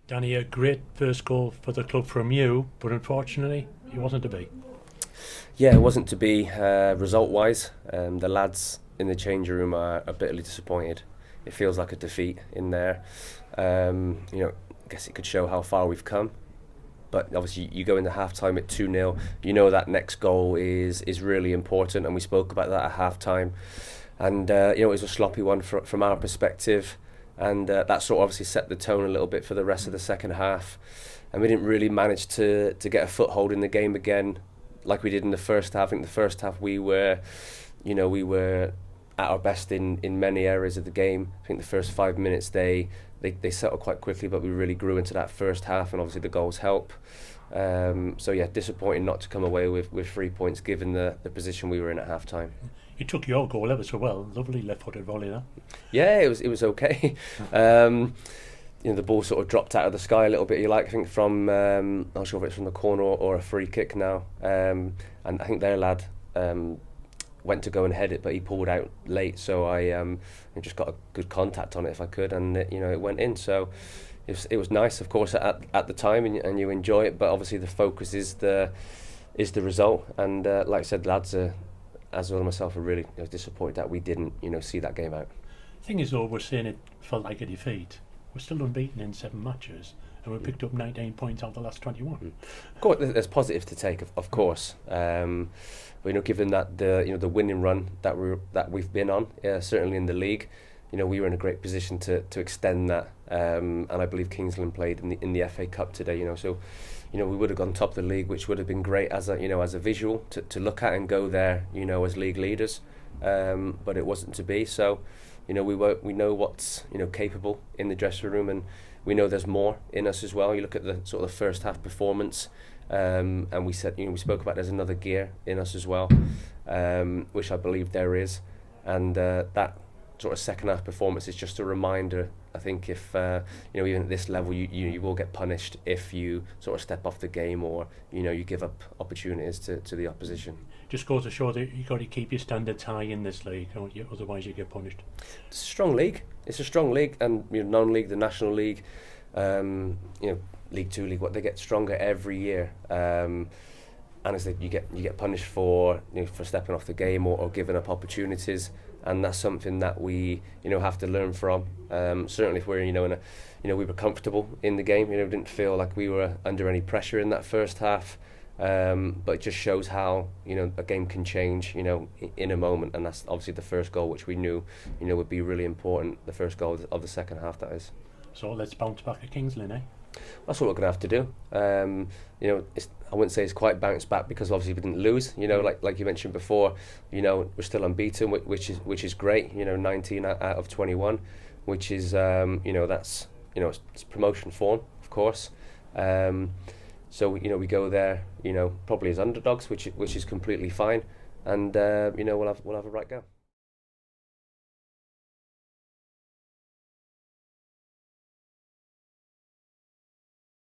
Danny, a great first goal for the club from you, but unfortunately, it wasn't to be. Yeah, it wasn't to be result-wise. The lads in the changing room are bitterly disappointed. It feels like a defeat in there. I guess it could show how far we've come. But obviously, you go into half-time at 2-0. You know that next goal is really important, and we spoke about that at half-time. And it was a sloppy one from our perspective, and that sort of obviously set the tone a little bit for the rest of the second half. And we didn't really manage to get a foothold in the game again, like we did in the first half. I think the first half we were at our best in many areas of the game. I think the first 5 minutes they settled quite quickly, but we really grew into that first half, and obviously the goals help. So yeah, disappointing not to come away with 3 points given the position we were in at half time. You took your goal ever so well. Lovely left-footed volley there. Yeah, it was okay. The ball sort of dropped out of the sky a little bit. I think from I'm not sure if it's from the corner or a free kick now. And I think their lad went to go and head it, but he pulled out late. So I just got a good contact on it if I could, and it went in. So it was nice, of course, at the time, and you enjoy it. But obviously the focus is the result. And like I said, lads as well as myself are really disappointed that we didn't see that game out. Thing is, though, we're saying it felt like a defeat. We're still unbeaten in 7 matches, and we picked up 19 points out of the last 21. Of course, there's positives to take, of course. But given that the winning run that we've been on, certainly in the league, we were in a great position to extend that. And I believe Kingsland played in the FA Cup today. So we would have gone top of the league, which would have been great as a visual to look at and go there, as league leaders. But it wasn't to be. So we know what's capable in the dressing room, and we know there's more in us as well. You look at the sort of the first half performance, and we said we spoke about there's another gear in us as well, which I believe there is, and that sort of second half performance is just a reminder. I think if even at this level you will get punished if you sort of step off the game, or you give up opportunities to the opposition. Just goes to show that you've got to keep your standards high in this league, don't you? Otherwise you get punished. It's a strong league. It's a strong league, and non-league, the National League, League Two, League One, they get stronger every year. And as you get punished for for stepping off the game or giving up opportunities, and that's something that we have to learn from. Certainly, if we're we were comfortable in the game, didn't feel like we were under any pressure in that first half. But it just shows how a game can change in a moment, and that's obviously the first goal, which we knew would be really important. The first goal of the second half, that is. So let's bounce back at Kingsland, eh? That's what we're going to have to do. I wouldn't say it's quite bounced back because obviously we didn't lose. Like you mentioned before, we're still unbeaten, which is great. 19 out of 21, which is that's it's promotion form, of course. So we go there, probably as underdogs, which is completely fine, and we'll have a right go.